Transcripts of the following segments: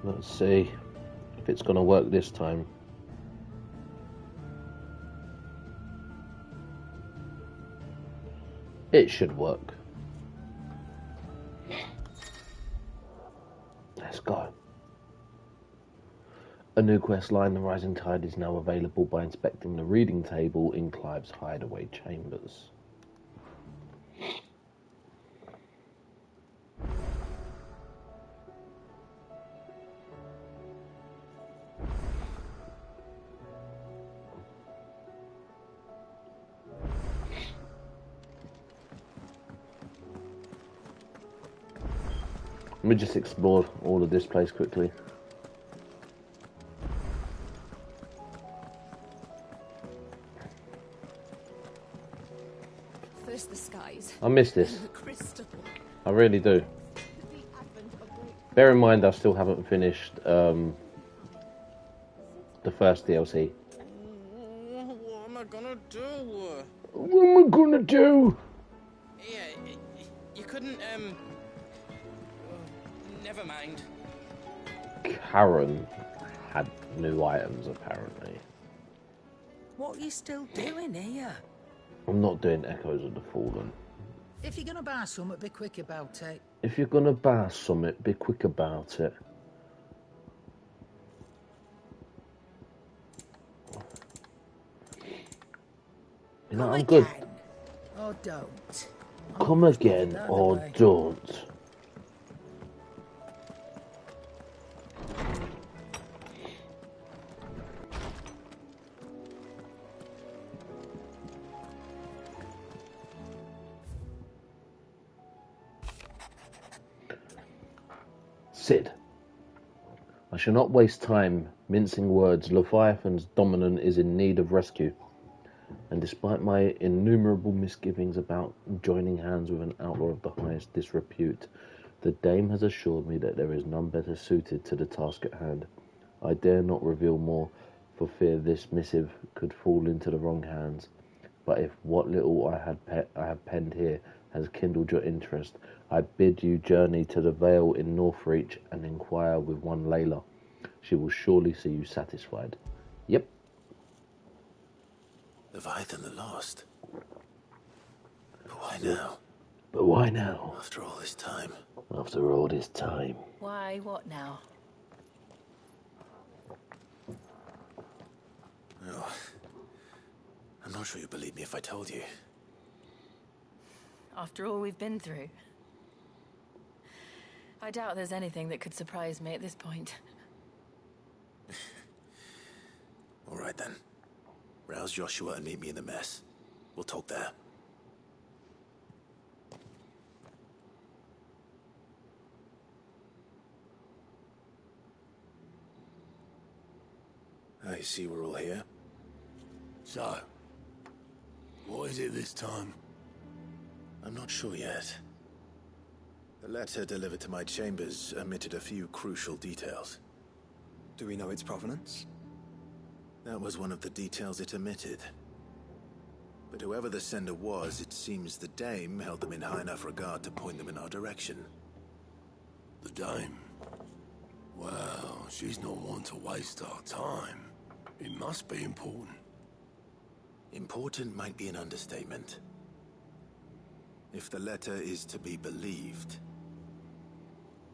Let's see if it's going to work this time. It should work. Let's go. A new quest line, The Rising Tide, is now available by inspecting the reading table in Clive's hideaway chambers. Let me just explore all of this place quickly. First the skies. I miss this. The crystal. I really do. Bear in mind I still haven't finished the first DLC. What am I gonna do? What am I gonna do? Yeah, you couldn't, never mind. Karen had new items, apparently. What are you still doing here? I'm not doing Echoes of the Fallen. If you're gonna buy something, be quick about it. If you're gonna buy something, be quick about it. You know, I'm good. Or don't. Come again or don't. Cid. I shall not waste time mincing words. Leviathan's dominant is in need of rescue. And despite my innumerable misgivings about joining hands with an outlaw of the highest disrepute, the dame has assured me that there is none better suited to the task at hand. I dare not reveal more, for fear this missive could fall into the wrong hands. But if what little I have penned here has kindled your interest, I bid you journey to the Vale in Northreach and inquire with one Layla. She will surely see you satisfied. Yep. Leviathan the Lost. But why now? But why now? After all this time. After all this time. Why, what now? Oh, I'm not sure you'd believe me if I told you. After all we've been through. I doubt there's anything that could surprise me at this point. All right then. Rouse Joshua and meet me in the mess. We'll talk there. I see we're all here. So, what is it this time? I'm not sure yet. The letter delivered to my chambers omitted a few crucial details. Do we know its provenance? That was one of the details it omitted. But whoever the sender was, it seems the dame held them in high enough regard to point them in our direction. The dame? Well, she's not one to waste our time. It must be important. Important might be an understatement. If the letter is to be believed,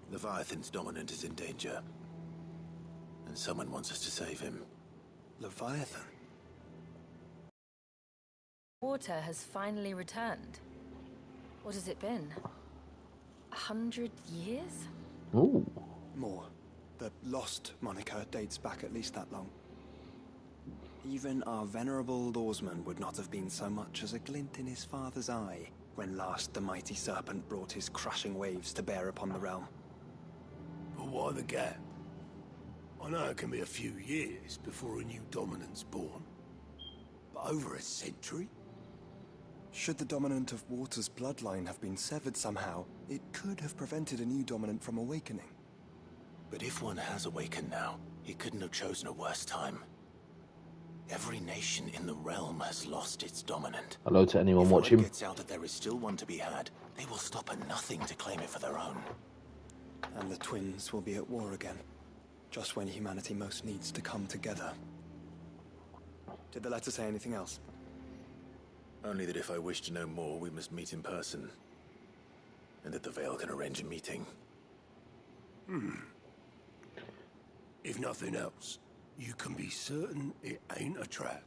Leviathan's dominant is in danger. And someone wants us to save him. Leviathan? Water has finally returned. What has it been? 100 years? Ooh. More. The Lost moniker dates back at least that long. Even our venerable lawsman would not have been so much as a glint in his father's eye when last the mighty serpent brought his crushing waves to bear upon the realm. But why the gap? I know it can be a few years before a new dominant's born. But over a century? Should the dominant of Water's bloodline have been severed somehow, it could have prevented a new dominant from awakening. But if one has awakened now, he couldn't have chosen a worse time. Every nation in the realm has lost its dominant. Hello to anyone If watching. word gets out that there is still one to be had, they will stop at nothing to claim it for their own. And the twins will be at war again. Just when humanity most needs to come together. Did the letter say anything else? Only that if I wish to know more, we must meet in person. And that the Vale can arrange a meeting. If nothing else, you can be certain it ain't a trap.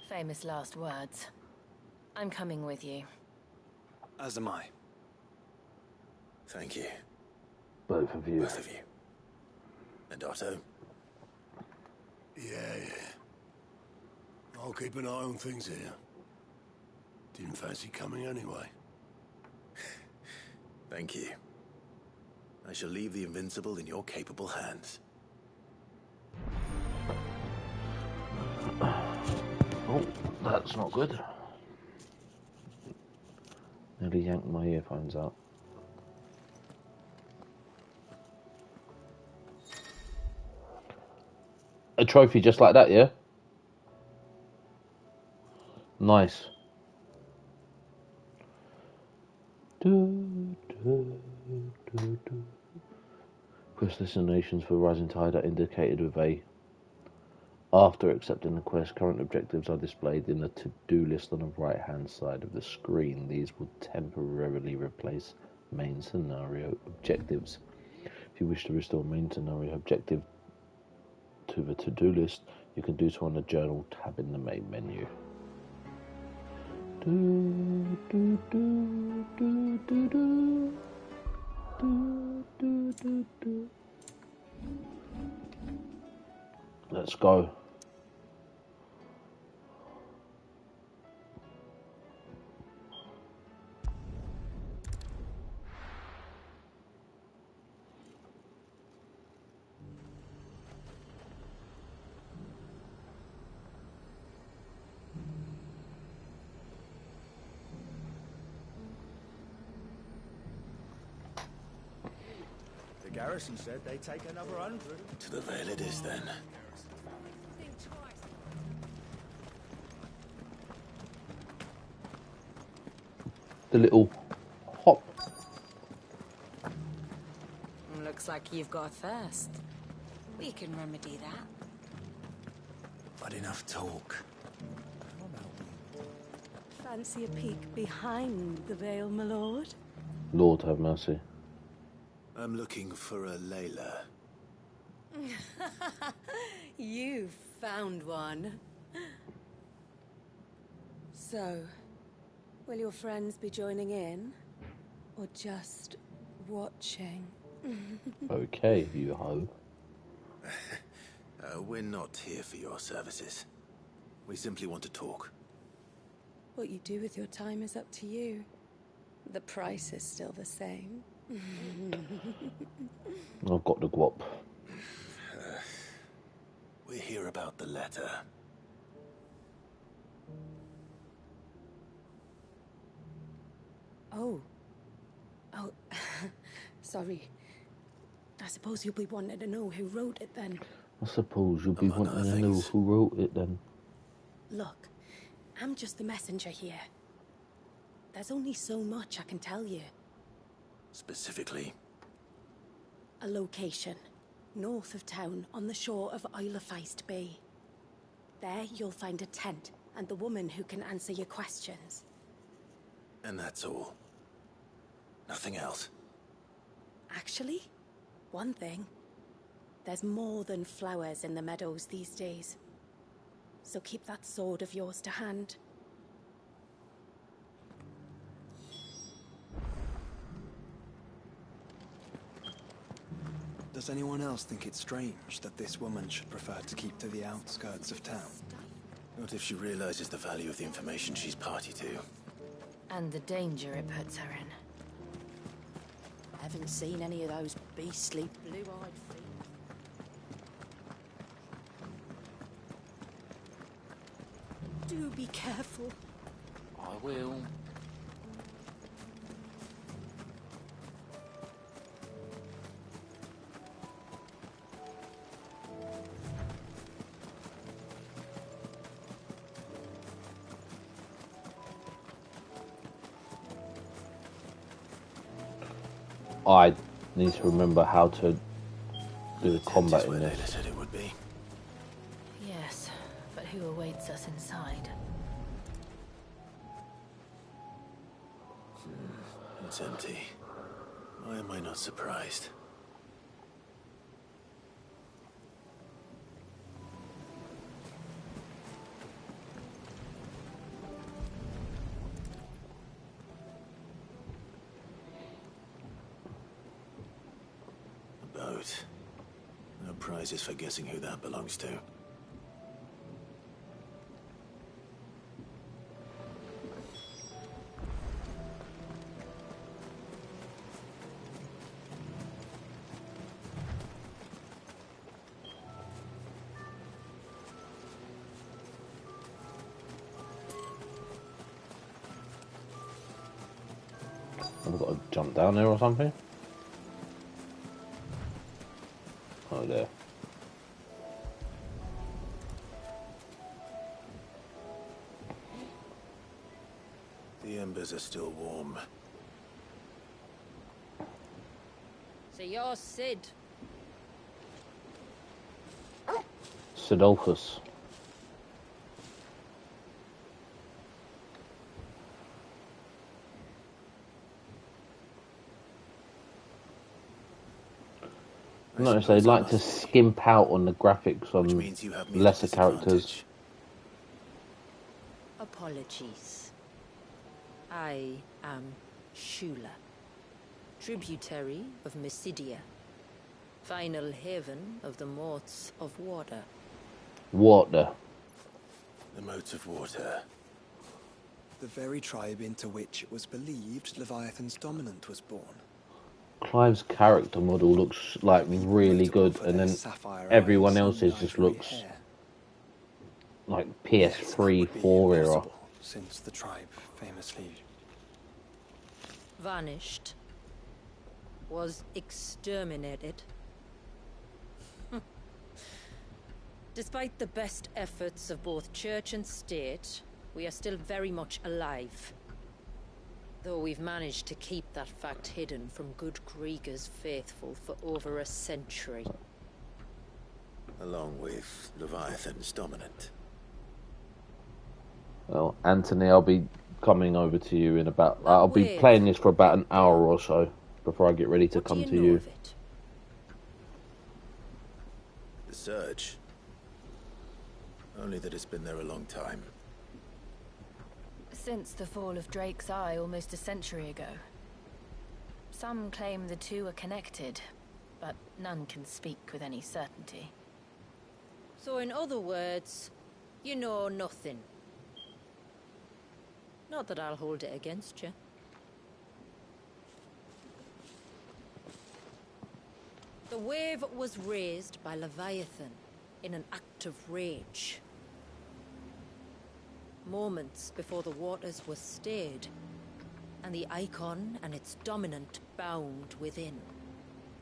Famous last words. I'm coming with you. As am I. Thank you. Both of you. Both of you. And Otto? Yeah. I'll keep an eye on things here. Didn't fancy coming anyway. Thank you. I shall leave the Invincible in your capable hands. Oh, that's not good. Nearly yanked my earphones out. A trophy just like that, yeah? Nice. Quest destinations for Rising Tide are indicated with a. After accepting the quest, current objectives are displayed in the to-do list on the right-hand side of the screen. These will temporarily replace main scenario objectives. If you wish to restore main scenario objective to the to-do list, you can do so on the journal tab in the main menu. Let's go. The garrison said they'd take another 100. To the Vale it is, then. The little hop. Looks like you've got a thirst. We can remedy that. But enough talk. Fancy a peek behind the veil, my lord? Lord have mercy. I'm looking for a Layla. You found one. So, will your friends be joining in? Or just watching? Okay, you hoe. We're not here for your services. We simply want to talk. What you do with your time is up to you. The price is still the same. I've got the guap. We're here about the letter. Oh, sorry. I suppose you'll be wanting to know who wrote it then. I suppose you'll be Among wanting other to know things. who wrote it then. Look, I'm just the messenger here. There's only so much I can tell you. Specifically, A location, north of town, on the shore of Isle of Feist Bay. There you'll find a tent and the woman who can answer your questions. and that's all. Nothing else. Actually, one thing. There's more than flowers in the meadows these days. So keep that sword of yours to hand. Does anyone else think it's strange that this woman should prefer to keep to the outskirts of town? Not if she realizes the value of the information she's party to. And the danger it puts her in. Haven't seen any of those beastly blue-eyed feet. Do be careful. I will. I need to remember how to do the combat in Where this. Layla said it would be. Yes, but who awaits us inside? It's empty. Why am I not surprised? A boat. No prizes for guessing who that belongs to. Have I got to jump down there or something? Oh, there. The embers are still warm. So you're Sid. Sidolphus. Notice they like to skimp out on the graphics on lesser characters. Apologies. I am Shula, tributary of Mysidia, final haven of the Moats of Water. Water. The Moats of Water. The very tribe into which it was believed Leviathan's dominant was born. Clive's character model looks like really good, and then everyone else's just looks like PS3, 4 era. Since the tribe famously Vanished. Was exterminated. Despite the best efforts of both church and state, we are still very much alive. Though we've managed to keep that fact hidden from good Krieger's faithful for over a century. Along with Leviathan's dominant. Well, Anthony, I'll be coming over to you in about... I'll be playing this for about an hour or so before I get ready to come to you. The Surge. Only that it's been there a long time. Since the fall of Drake's Eye almost a century ago. Some claim the two are connected, but none can speak with any certainty. So in other words, you know nothing. Not that I'll hold it against you. The wave was raised by Leviathan in an act of rage. Moments before the waters were stayed, and the icon and its dominant bound within.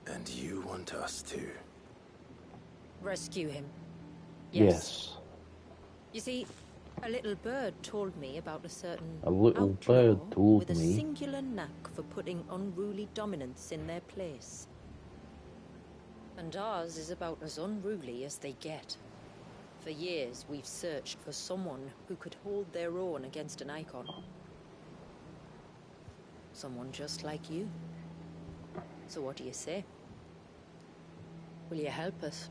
And you want us to rescue him? Yes. You see, a little bird told me about a certain with a singular knack for putting unruly dominants in their place. And ours is about as unruly as they get. For years, we've searched for someone who could hold their own against an icon. Someone just like you. So what do you say? Will you help us?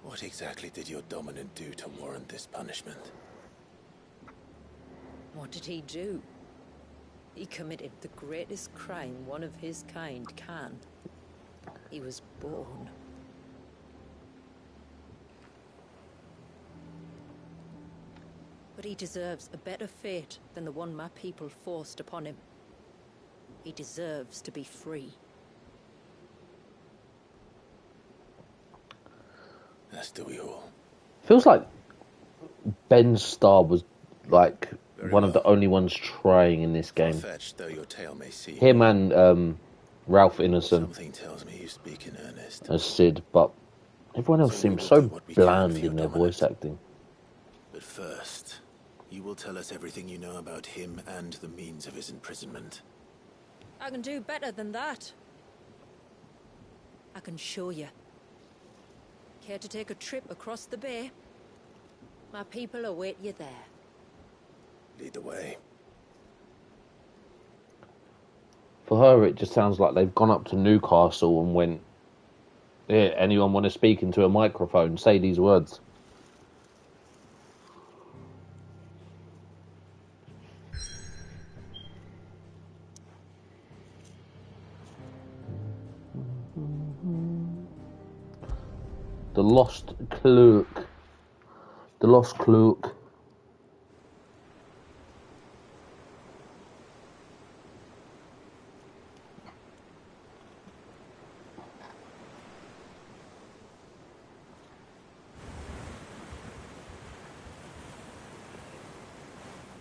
What exactly did your dominant do to warrant this punishment? What did he do? He committed the greatest crime one of his kind can. He was born. But he deserves a better fate than the one my people forced upon him. He deserves to be free. As do we all. Feels like Ben Starr was like one of the only ones trying in this game. Though your tale may seem. Him and Ralph Ineson Something tells me you speak in earnest. as Sid, but everyone else seems so bland in their voice acting. But first, you will tell us everything you know about him and the means of his imprisonment. I can do better than that. I can show you. Care to take a trip across the bay? My people await you there. Lead the way. For her, it just sounds like they've gone up to Newcastle and went, "Yeah, anyone want to speak into a microphone? Say these words." The Lost Cloak. The Lost Cloak.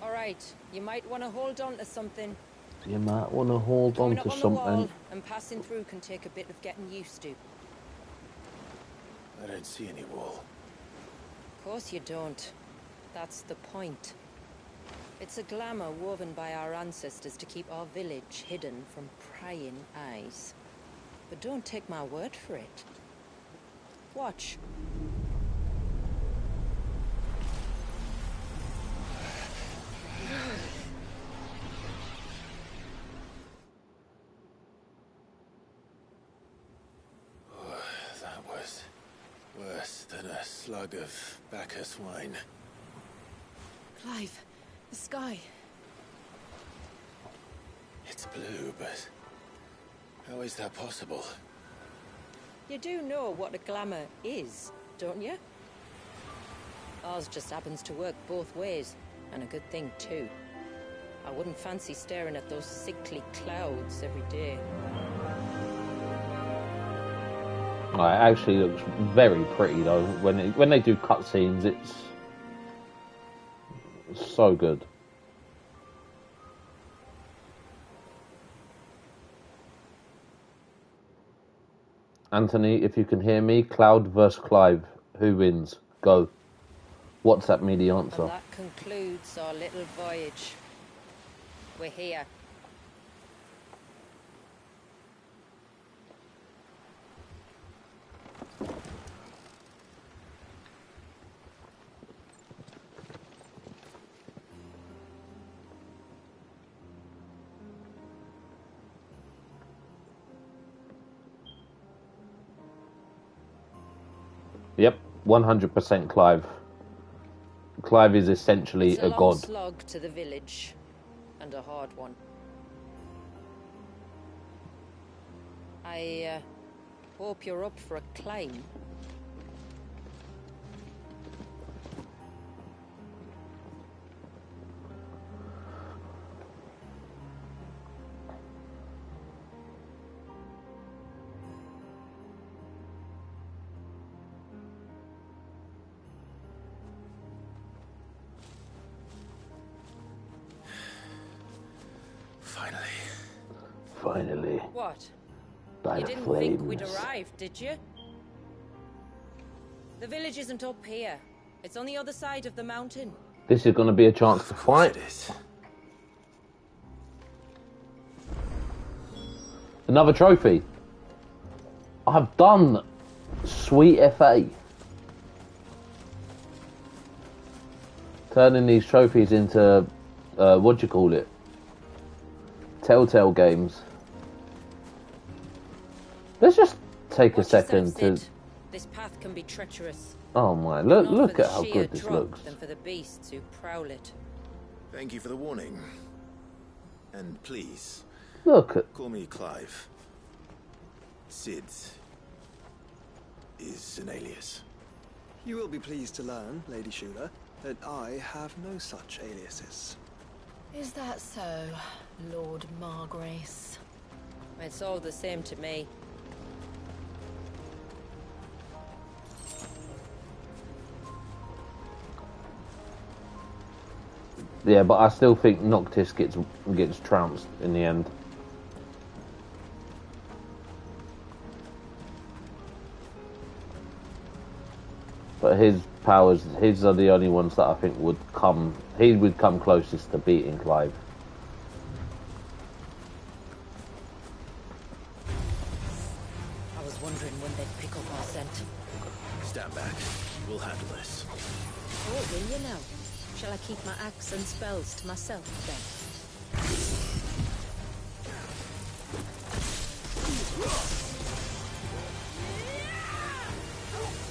All right, you might want to hold on to something. You might want to hold on Coming to up on the wall something. and passing through can take a bit of getting used to. I don't see any wall. Of course you don't. That's the point. It's a glamour woven by our ancestors to keep our village hidden from prying eyes. But don't take my word for it. Watch. That was worse than a slug of Bacchus wine. Clive, the sky. It's blue, but how is that possible? You do know what a glamour is, don't you? Ours just happens to work both ways, and a good thing too. I wouldn't fancy staring at those sickly clouds every day. It actually looks very pretty though. When they do cutscenes, it's so good. Anthony, if you can hear me, Cloud versus Clive, who wins? Go. WhatsApp me the answer. And that concludes our little voyage. We're here. Yep, 100% Clive. Clive is essentially It's a long god. slog to the village, and a hard one. I hope you're up for a climb. Finally. What? By You the didn't flames. think we'd arrived, did you? The village isn't up here. It's on the other side of the mountain. This is going to be a chance to fight. It is. Another trophy. I've done Sweet FA. Turning these trophies into, what do you call it? Telltale games. Let's just take Watch a second yourself, to... Sid. This path can be treacherous. Oh my, Not look for at the how sheer good this drop looks. Than for the beasts who prowl it. Thank you for the warning. And please, Look at... call me Clive. Sid is an alias. You will be pleased to learn, Lady Shula, that I have no such aliases. Is that so, Lord Margrace? It's all the same to me. Yeah, but I still think Noctis gets trounced in the end. But his powers, his are the only ones that I think would come... He would come closest to beating Clive. I was wondering regardless. Oh, will you now? Shall I keep my axe and spells to myself then?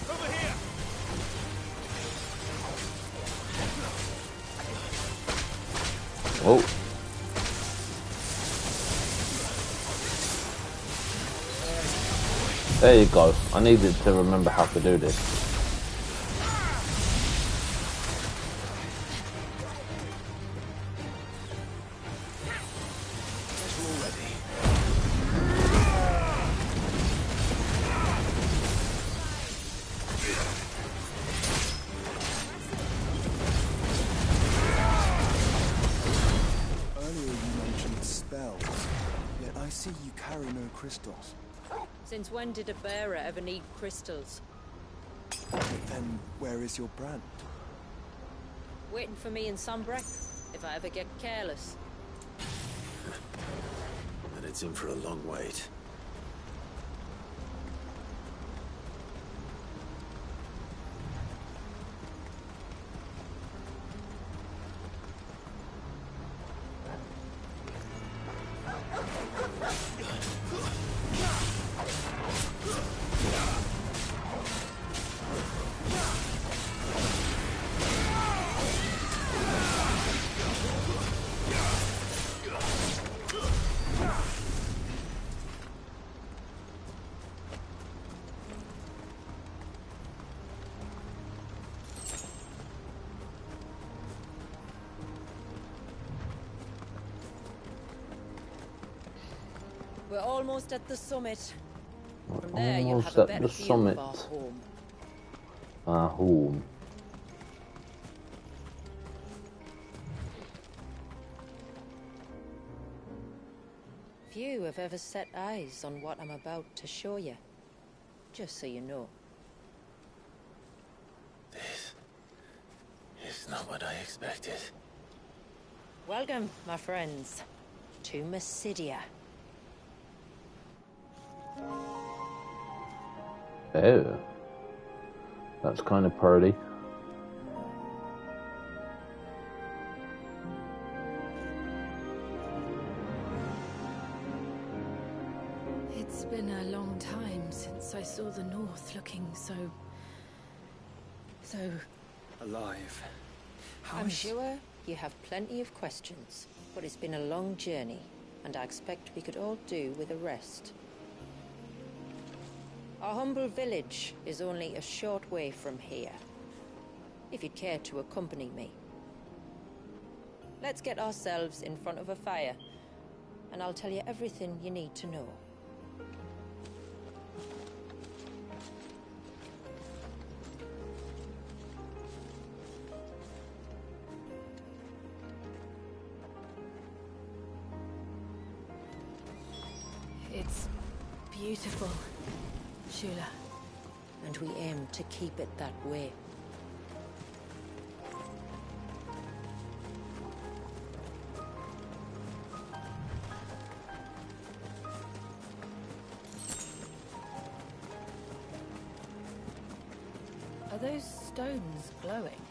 Over here! Oh. There you go. I needed to remember how to do this. Earlier you mentioned spells, yet I see you carry no crystals. Since when did a bearer ever need crystals? Then where is your brand? Waiting for me in Sombrek, if I ever get careless. And it's in for a long wait. We're almost at the summit. From there, you'll Almost have a at better the view summit. of our home. Our home. Few have ever set eyes on what I'm about to show you. Just so you know. This is not what I expected. Welcome, my friends, to Mysidia. Oh. That's kind of pretty. It's been a long time since I saw the North looking so Alive. How I'm is- sure you have plenty of questions, but it's been a long journey, and I expect we could all do with a rest. Our humble village is only a short way from here, if you'd care to accompany me. Let's get ourselves in front of a fire, and I'll tell you everything you need to know. It's beautiful, Shula. And we aim to keep it that way. Are those stones glowing?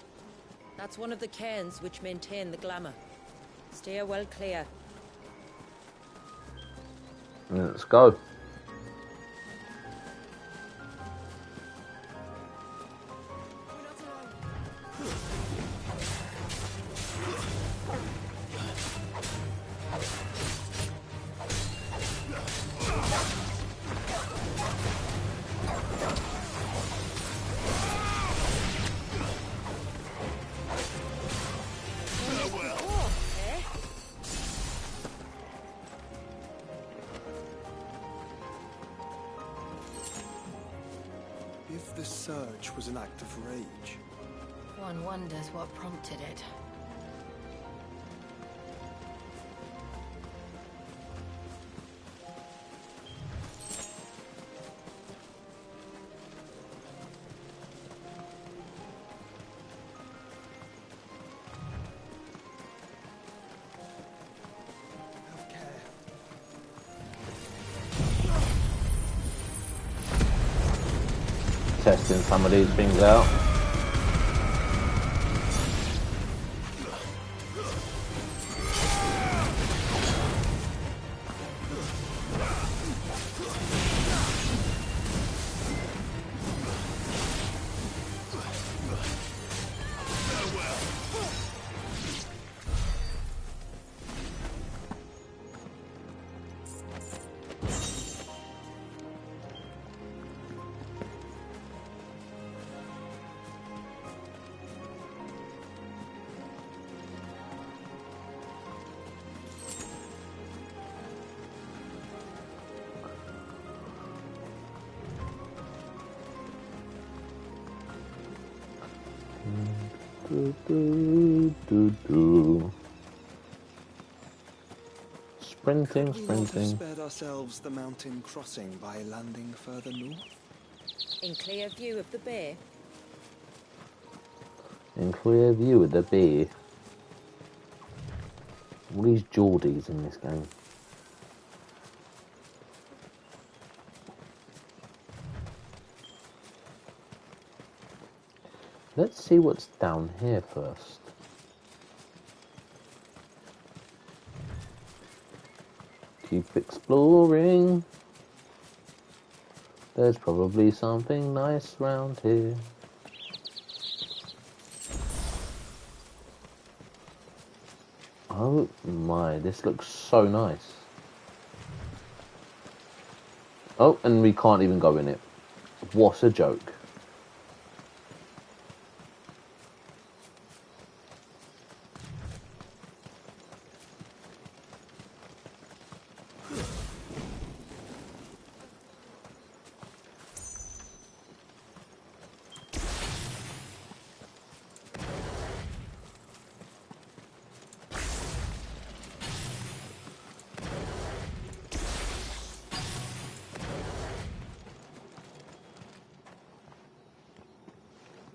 That's one of the cairns which maintain the glamour. Steer well clear. Let's go. If the surge was an act of rage, One wonders what prompted it. have care. Testing some of these things out. Do, do, do, do. Sprinting, Could we not have sprinting. spared ourselves the mountain crossing by landing further north? In clear view of the bay. In clear view of the bay. All these Geordies in this game. Let's see what's down here first. Keep exploring. There's probably something nice round here. Oh my, this looks so nice. Oh, and we can't even go in it. What a joke.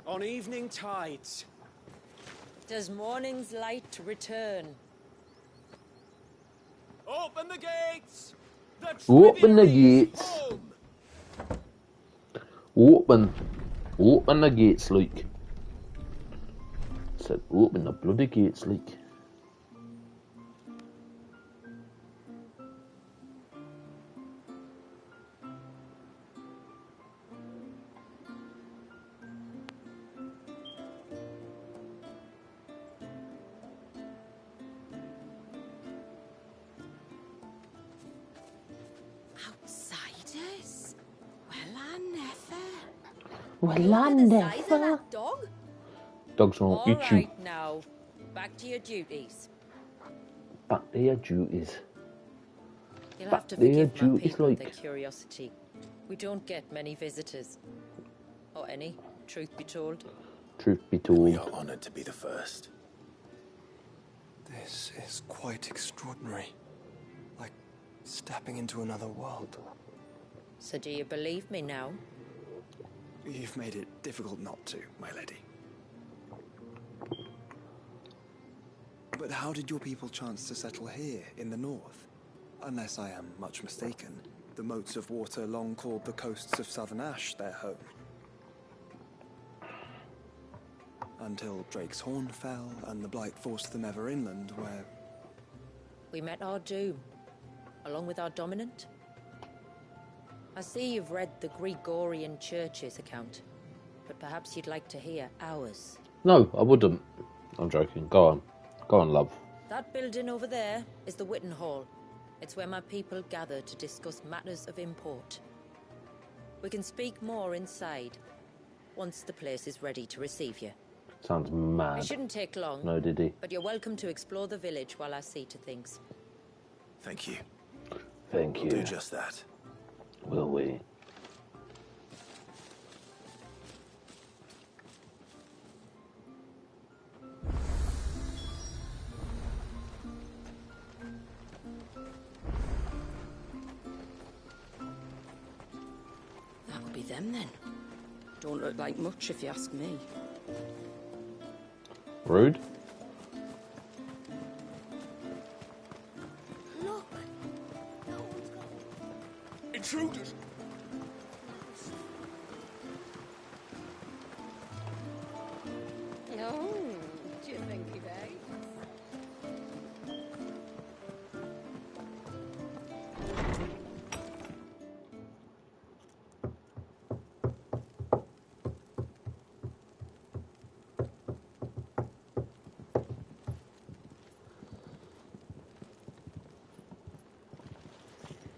On evening tides. Does morning's light return? Open the gates! Open the gates. Open the gates, Luke. Said open the bloody gates, Luke. Outsiders? Well, I never. Well, I never. Dog? Dogs won't All eat you. right now, back to your duties. Back to your duties. You'll Back have to to your forgive my duties, people like. their curiosity. We don't get many visitors. Or any, truth be told. Truth be We told. are honored to be the first. This is quite extraordinary. Like stepping into another world. So do you believe me now? You've made it difficult not to, my lady. But how did your people chance to settle here in the north? Unless I am much mistaken, the moats of water long called the coasts of Southern Ash their home. Until Drake's Horn fell and the Blight forced them ever inland, where... We met our doom, along with our dominant. I see you've read the Gregorian Church's account, but perhaps you'd like to hear ours. No, I wouldn't. I'm joking. Go on. Go on, love. That building over there is the Witten Hall. It's where my people gather to discuss matters of import. We can speak more inside, once the place is ready to receive you. Sounds mad. It shouldn't take long. No, did he? But you're welcome to explore the village while I see to things. Thank you. Thank We'll you. do just that. Will we? That'll be them then. Don't look like much if you ask me. Rude. Look. Intruders! No, do you think he may?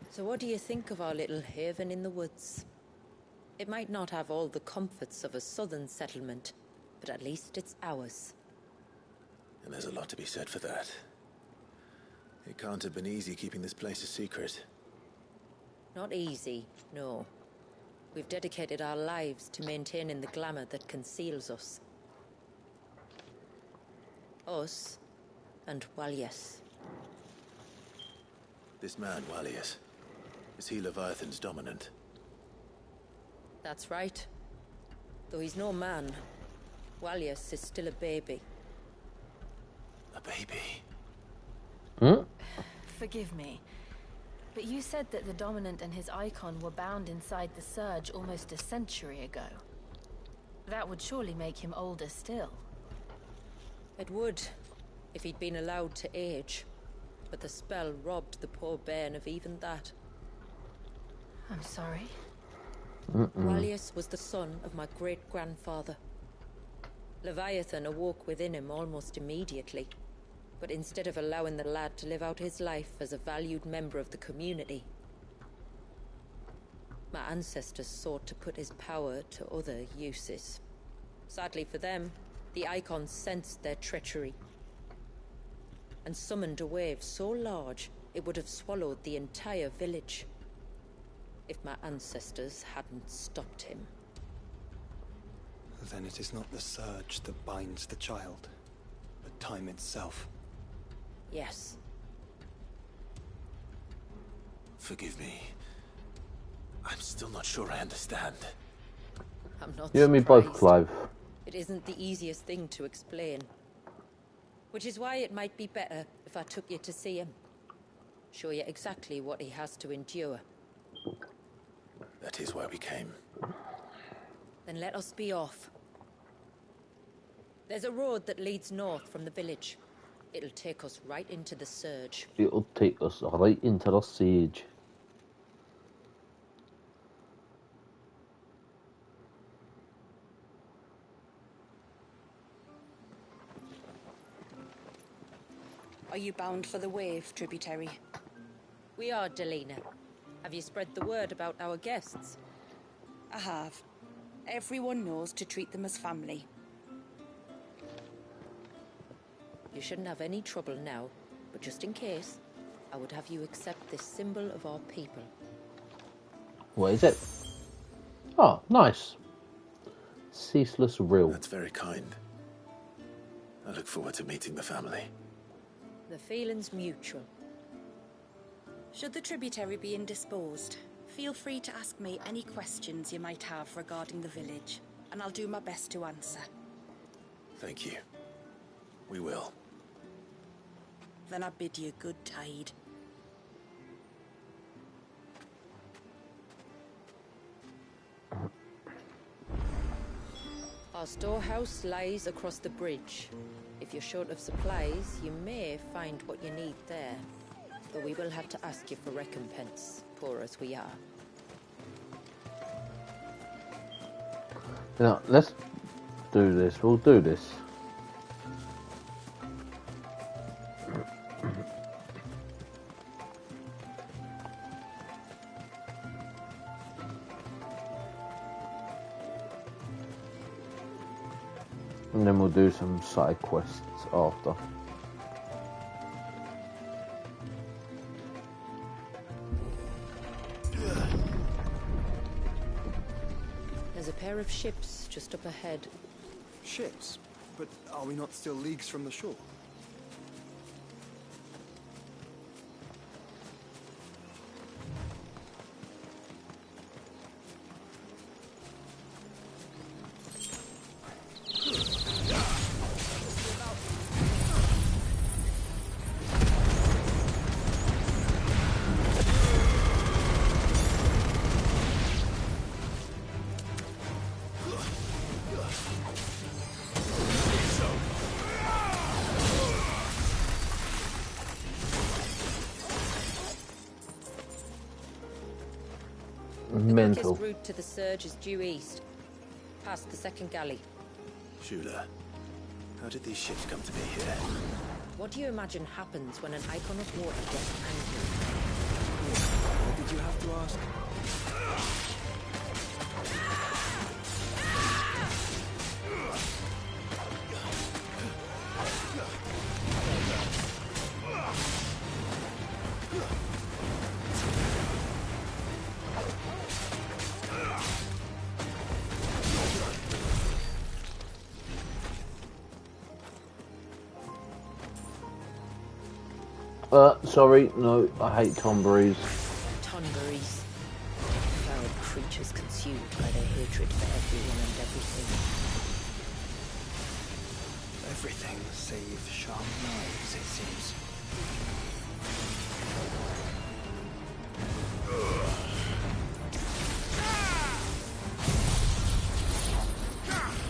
So what do you think of our little haven in the woods? It might not have all the comforts of a southern settlement, but at least it's ours. And there's a lot to be said for that. It can't have been easy keeping this place a secret. Not easy, no. We've dedicated our lives to maintaining the glamour that conceals us. Us and Walius. This man, Walius, is he Leviathan's dominant? That's right. Though he's no man, Walius is still a baby. A baby? Hmm? Forgive me, but you said that the Dominant and his icon were bound inside the Surge almost a century ago. That would surely make him older still. It would, if he'd been allowed to age. But the spell robbed the poor bairn of even that. I'm sorry. Walius was the son of my great-grandfather. Leviathan awoke within him almost immediately. But instead of allowing the lad to live out his life as a valued member of the community, my ancestors sought to put his power to other uses. Sadly for them, the Icon sensed their treachery and summoned a wave so large it would have swallowed the entire village if my ancestors hadn't stopped him. Then it is not the Surge that binds the child, but time itself. Yes. Forgive me. I'm still not sure I understand. I'm not You and me both, surprised. Clive. It isn't the easiest thing to explain. Which is why it might be better if I took you to see him. Show you exactly what he has to endure. That is why we came. Then let us be off. There's a road that leads north from the village. It'll take us right into the Surge. It'll take us right into the siege. Are you bound for the Wave, tributary? We are, Delina. Have you spread the word about our guests? I have. Everyone knows to treat them as family. You shouldn't have any trouble now, but just in case, I would have you accept this symbol of our people. What is it? Oh, nice. Ceaseless Rill. That's very kind. I look forward to meeting the family. The feeling's mutual. Should the tributary be indisposed, feel free to ask me any questions you might have regarding the village, and I'll do my best to answer. Thank you. We will. Then I bid you good tide. Our storehouse lies across the bridge. If you're short of supplies, you may find what you need there. But we will have to ask you for recompense, poor as we are. Now, let's do this. We'll do this. And then we'll do some side quests after. There's a pair of ships just up ahead. Ships? But are we not still leagues from the shore? Mental. The quickest route to the Surge is due east, past the second galley. Shula, how did these ships come to be here? What do you imagine happens when an Icon of Water gets angry? What did you have to ask? Sorry, no, I hate Tonberries. Tonberries. Foul creatures consumed by their hatred for everyone and everything. Everything save sharp knives, it seems.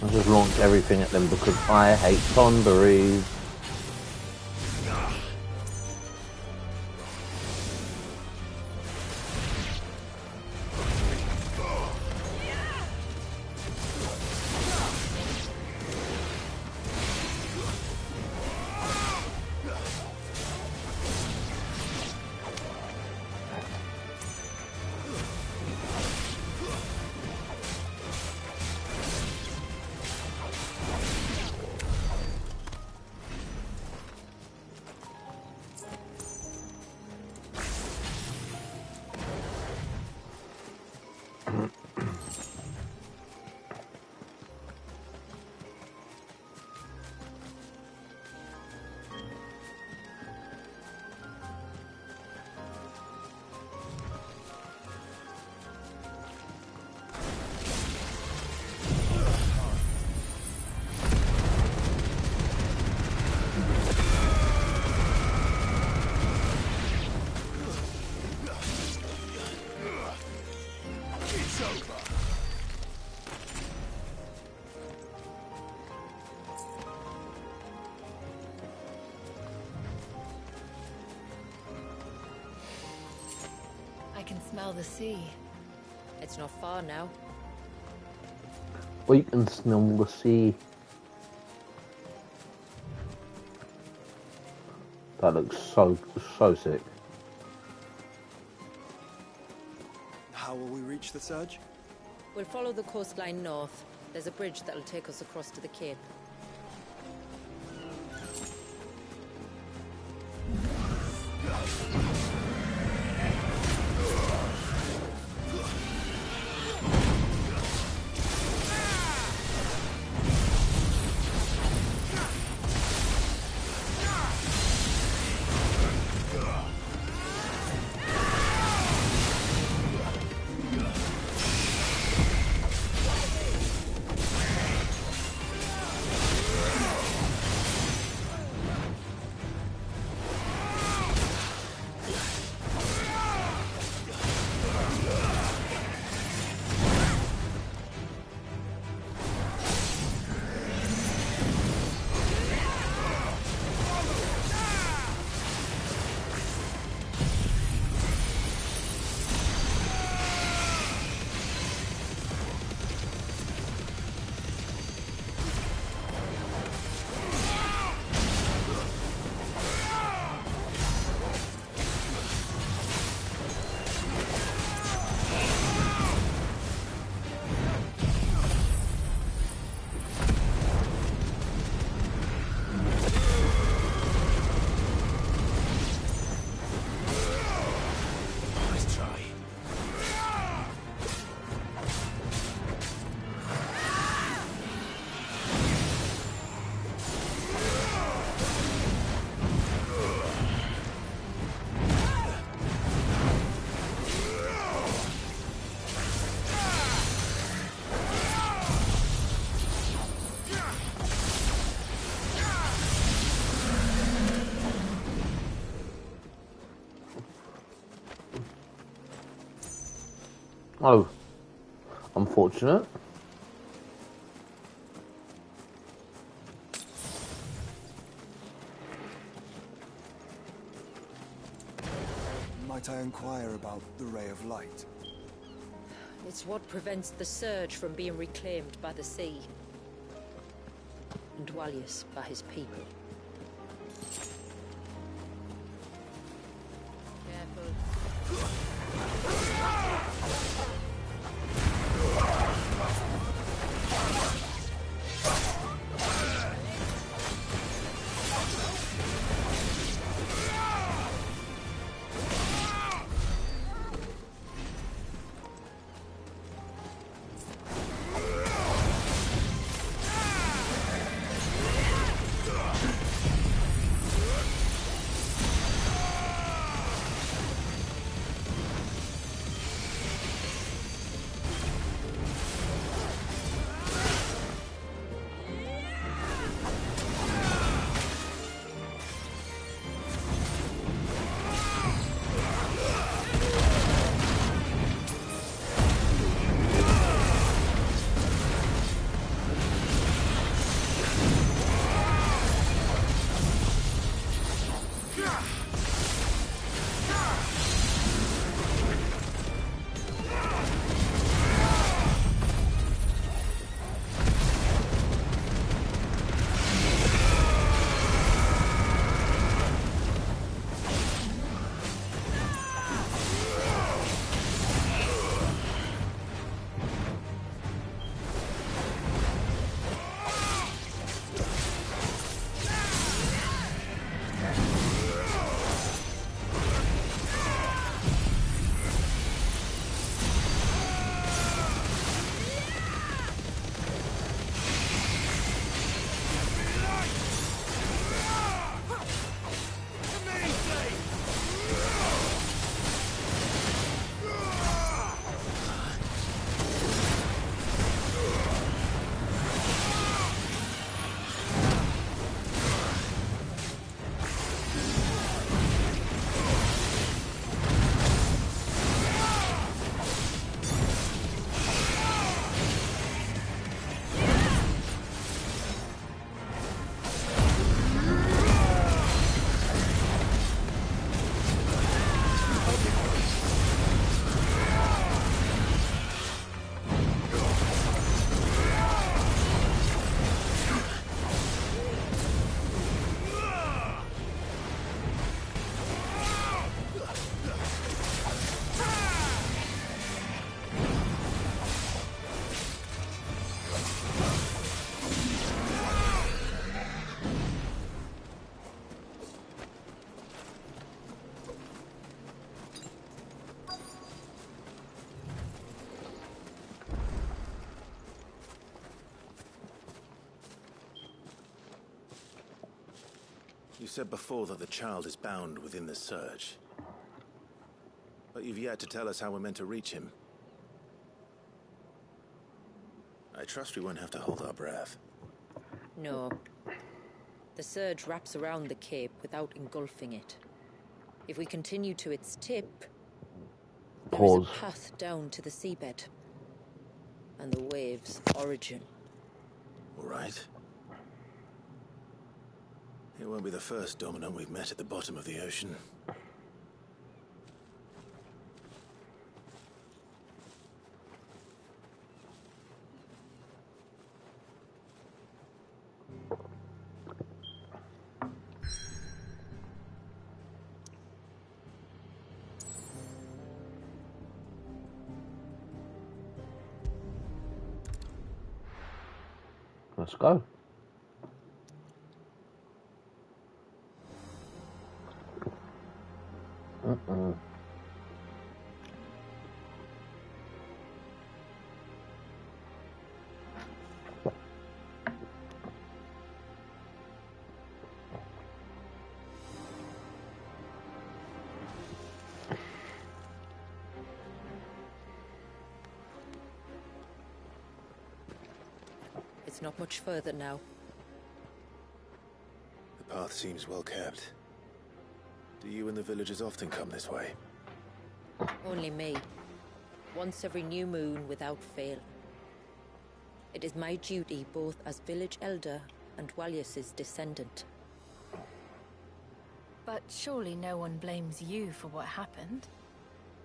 I just launched everything at them because I hate Tonberries. I can smell the sea. It's not far now. We can smell the sea. That looks so sick. How will we reach the surge? We'll follow the coastline north. There's a bridge that'll take us across to the cape. Oh, unfortunate. Might I inquire about the Ray of Light? It's what prevents the surge from being reclaimed by the sea. And Dwalius by his people. Careful. You said before that the child is bound within the Surge. But you've yet to tell us how we're meant to reach him. I trust we won't have to hold our breath. No. The surge wraps around the cape without engulfing it. If we continue to its tip, there is a path down to the seabed. And the wave's origin. All right. It won't be the first Dominant we've met at the bottom of the ocean. Let's go. It's not much further now. The path seems well kept. Do you and the villagers often come this way? Only me. Once every new moon without fail. It is my duty both as village elder and Walius's descendant. But surely no one blames you for what happened.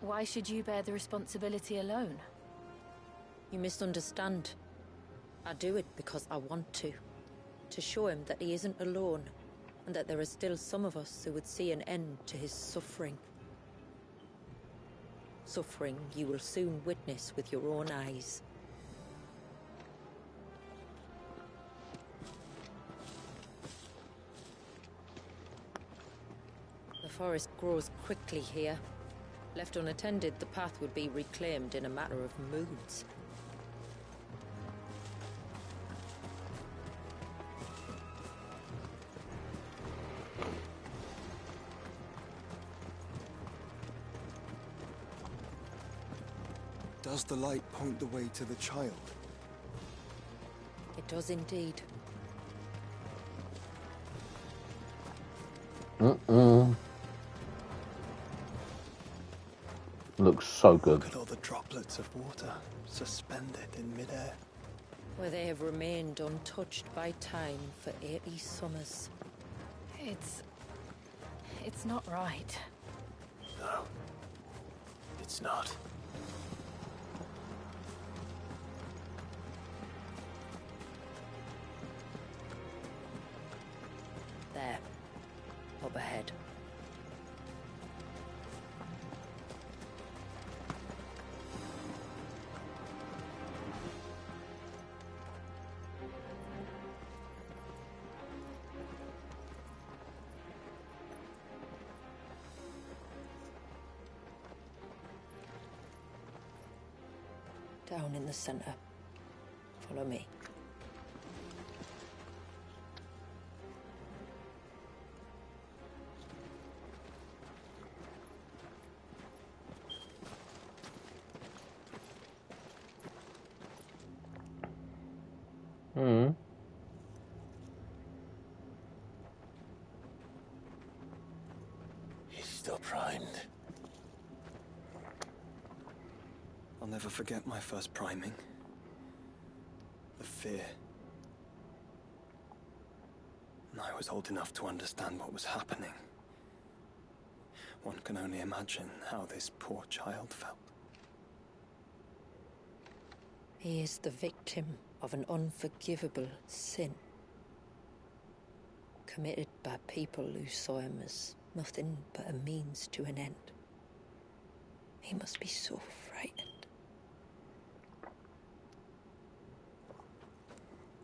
Why should you bear the responsibility alone? You misunderstand. I do it because I want to. To show him that he isn't alone, and that there are still some of us who would see an end to his suffering. Suffering you will soon witness with your own eyes. The forest grows quickly here. Left unattended, the path would be reclaimed in a matter of moons. Does the light point the way to the child? It does indeed. Looks so good. Look at all the droplets of water suspended in midair. Where they have remained untouched by time for 80 summers. It's not right. No. It's not. There. Up ahead. Down in the center. Follow me. He's still primed. I'll never forget my first priming. The fear. And I was old enough to understand what was happening. One can only imagine how this poor child felt. He is the victim of an unforgivable sin. Committed by people who saw him as nothing but a means to an end. He must be so frightened.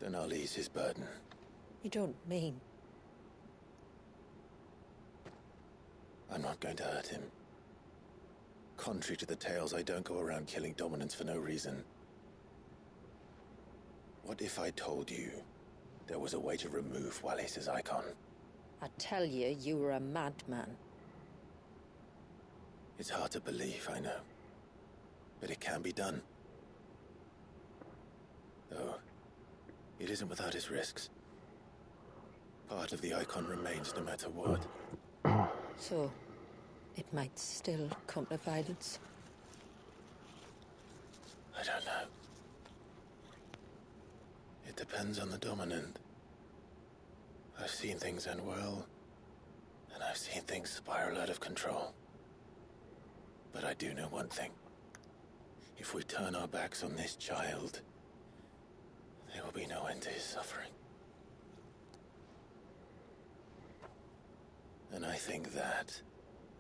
Then I'll ease his burden. You don't mean? I'm not going to hurt him. Contrary to the tales, I don't go around killing Dominants for no reason. What if I told you there was a way to remove Walius's icon? I tell you, you were a madman. It's hard to believe, I know. But it can be done. Though, it isn't without its risks. Part of the Icon remains no matter what. So, it might still come to violence. I don't know. It depends on the Dominant. I've seen things end well, and I've seen things spiral out of control. But I do know one thing. If we turn our backs on this child, there will be no end to his suffering. And I think that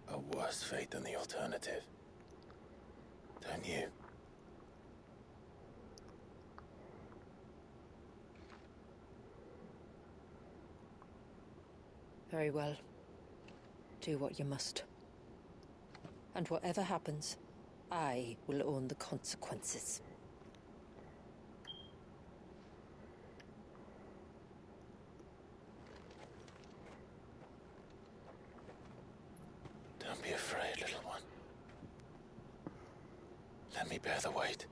a worse fate than the alternative. Don't you? Very well. Do what you must. And whatever happens, I will own the consequences. Don't be afraid, little one. Let me bear the weight.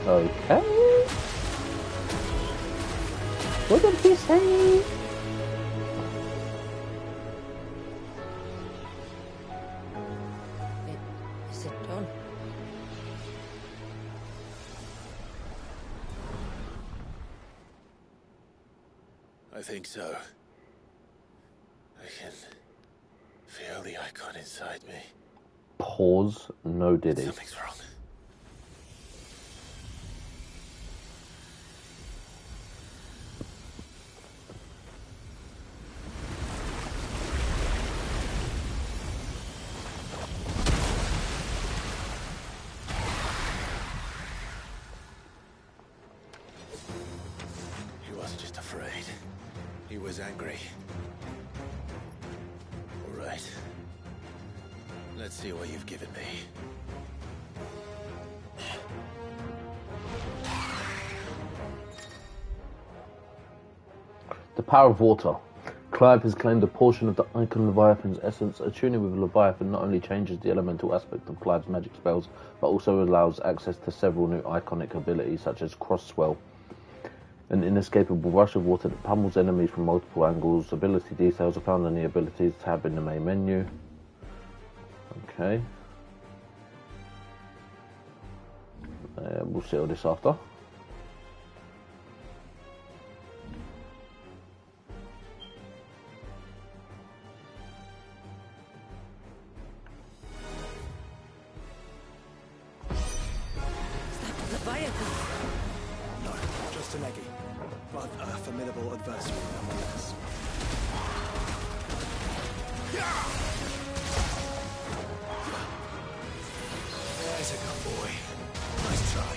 Okay. What did he say? Is it done? I think so. I can feel the Icon inside me. Pause. No diddy. Something's wrong. He wasn't just afraid. He was angry. All right. Let's see what you've given me. The power of water. Clive has claimed a portion of the Icon Leviathan's essence. Attuning with Leviathan not only changes the elemental aspect of Clive's magic spells, but also allows access to several new iconic abilities such as Cross Swell, an inescapable rush of water that pummels enemies from multiple angles. Ability details are found on the abilities tab in the main menu. Okay. We'll see all this after. No, just an eggy. But a formidable adversary nonetheless. There's a good boy. Nice try.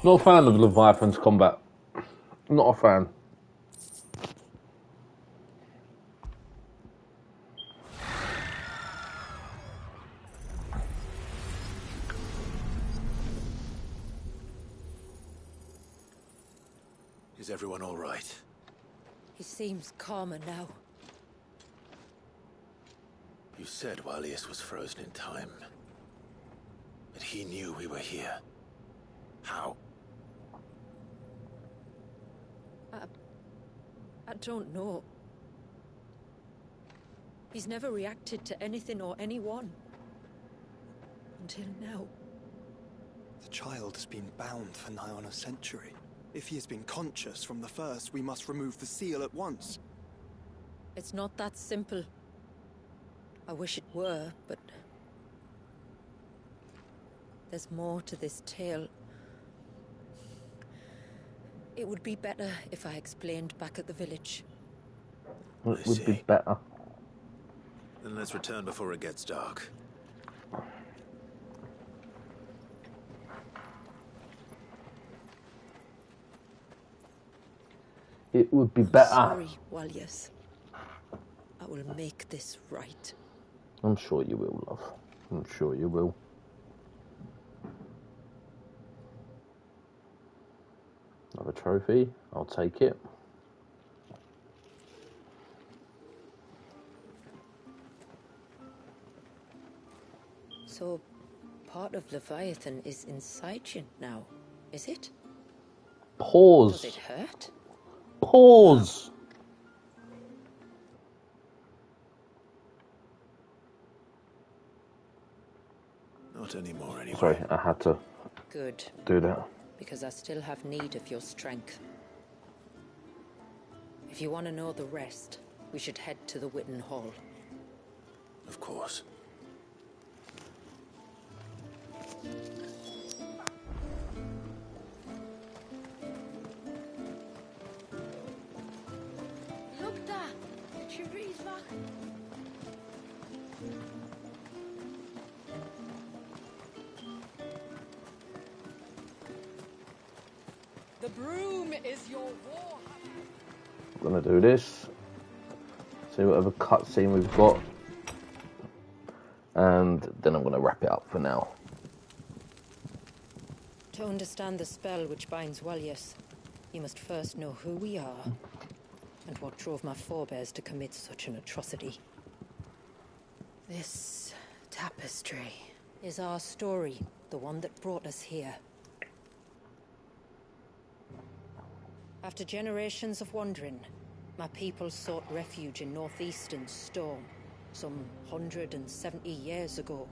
Not a fan of Leviathan's combat. Not a fan. Is everyone all right? He seems calmer now. You said Walius was frozen in time. But he knew we were here. How? I don't know. He's never reacted to anything or anyone. Until now. The child has been bound for nigh on a century. If he has been conscious from the first, we must remove the seal at once. It's not that simple. I wish it were, but... there's more to this tale. It would be better if I explained back at the village. It would be better. Then let's return before it gets dark. It would be better. Sorry, Walius. I will make this right. I'm sure you will, love. I'm sure you will. Another trophy. I'll take it. So, part of Leviathan is inside you now, is it? Pause. Does it hurt? Pause. Not anymore, anyway. Sorry, I had to Good. do that. Because I still have need of your strength. If you want to know the rest, we should head to the Witten Hall. Of course. Look there! The tree's back. The broom is your war. I'm gonna do this. See whatever cutscene we've got. And then I'm gonna wrap it up for now. To understand the spell which binds Walius, you must first know who we are, and what drove my forebears to commit such an atrocity. This tapestry is our story, the one that brought us here. After generations of wandering, my people sought refuge in northeastern Storm, some 170 years ago.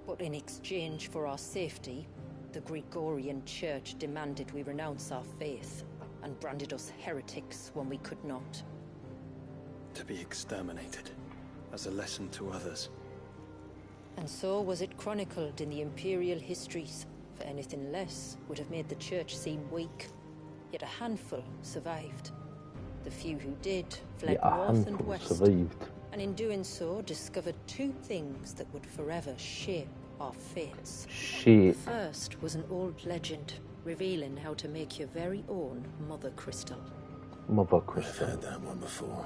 But in exchange for our safety, the Gregorian Church demanded we renounce our faith, and branded us heretics when we could not. To be exterminated, as a lesson to others. And so was it chronicled in the Imperial histories, for anything less would have made the Church seem weak. Yet a handful survived. The few who did fled north and west, survived. and in doing so discovered two things that would forever shape our fates. Shit. The first was an old legend, revealing how to make your very own Mother Crystal. Mother I've Crystal. heard that one before.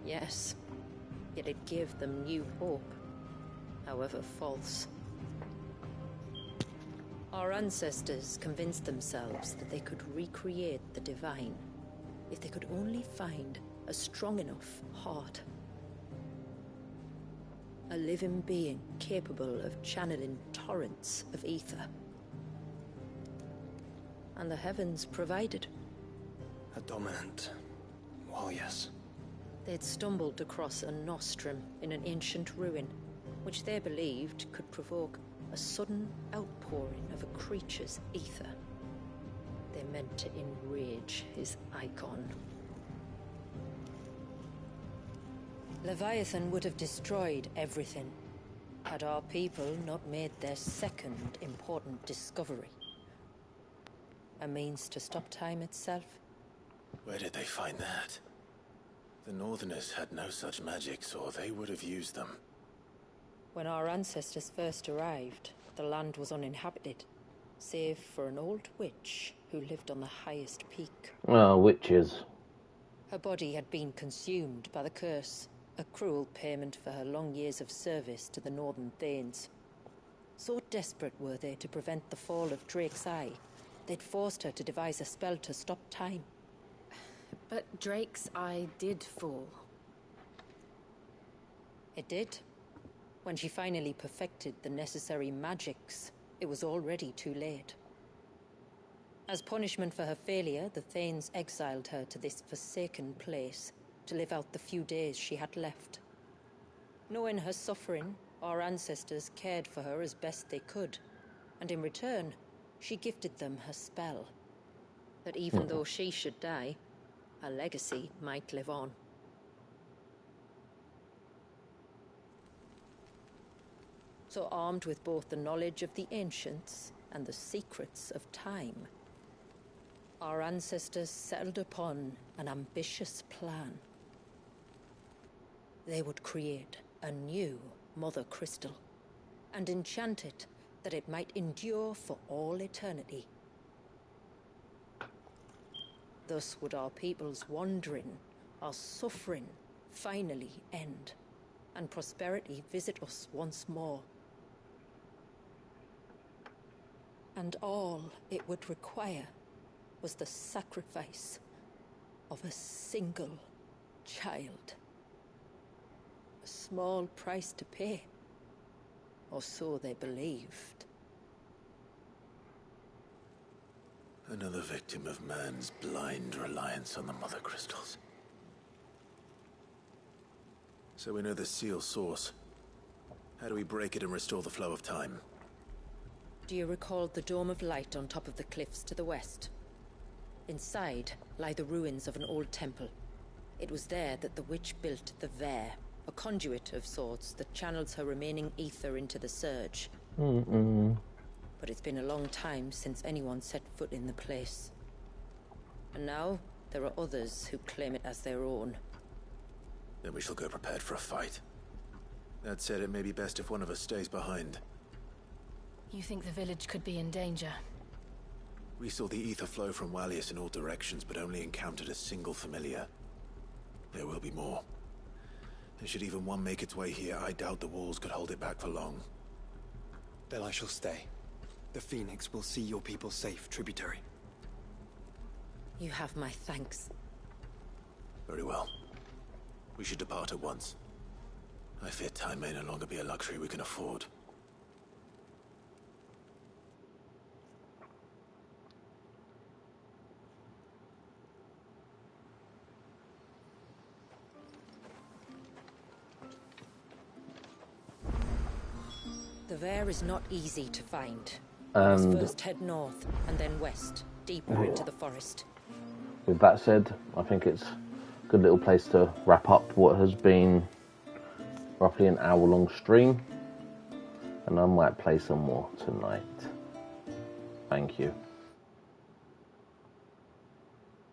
Yes, yet it gave them new hope, however false. Our ancestors convinced themselves that they could recreate the divine if they could only find a strong enough heart. A living being capable of channeling torrents of ether. And the heavens provided. A dominant. Well, yes. They'd stumbled across a nostrum in an ancient ruin, which they believed could provoke a sudden outpouring of a creature's ether. They meant to enrage his icon. Leviathan would have destroyed everything, had our people not made their second important discovery. A means to stop time itself. Where did they find that? The Northerners had no such magics, or they would have used them. When our ancestors first arrived, The land was uninhabited, save for an old witch who lived on the highest peak. Oh, witches. Her body had been consumed by the curse, a cruel payment for her long years of service to the Northern Thanes. So desperate were they to prevent the fall of Drake's Eye, they'd forced her to devise a spell to stop time. But Drake's Eye did fall. It did. When she finally perfected the necessary magics, it was already too late. As punishment for her failure, the Thanes exiled her to this forsaken place to live out the few days she had left. Knowing her suffering, our ancestors cared for her as best they could, and in return, she gifted them her spell. That even though she should die, her legacy might live on. So armed with both the knowledge of the ancients and the secrets of time, our ancestors settled upon an ambitious plan. They would create a new Mother Crystal and enchant it that it might endure for all eternity. Thus would our people's wandering, our suffering, finally end, and prosperity visit us once more. And all it would require was the sacrifice of a single child. A small price to pay, or so they believed. Another victim of man's blind reliance on the Mother Crystals. So we know the seal source. How do we break it and restore the flow of time? Do you recall the Dome of Light on top of the cliffs to the west? Inside lie the ruins of an old temple. It was there that the witch built the Vare, a conduit of sorts that channels her remaining ether into the Surge. But it's been a long time since anyone set foot in the place. And now, there are others who claim it as their own. Then we shall go prepared for a fight. That said, it may be best if one of us stays behind. You think the village could be in danger? We saw the ether flow from Wallius in all directions, but only encountered a single familiar. There will be more. And should even one make its way here, I doubt the walls could hold it back for long. Then I shall stay. The Phoenix will see your people safe, tributary. You have my thanks. Very well. We should depart at once. I fear time may no longer be a luxury we can afford. The Vare is not easy to find. And We must first head north, and then west, deeper into the forest. with that said, I think it's a good little place to wrap up what has been roughly an hour-long stream. And I might play some more tonight. Thank you.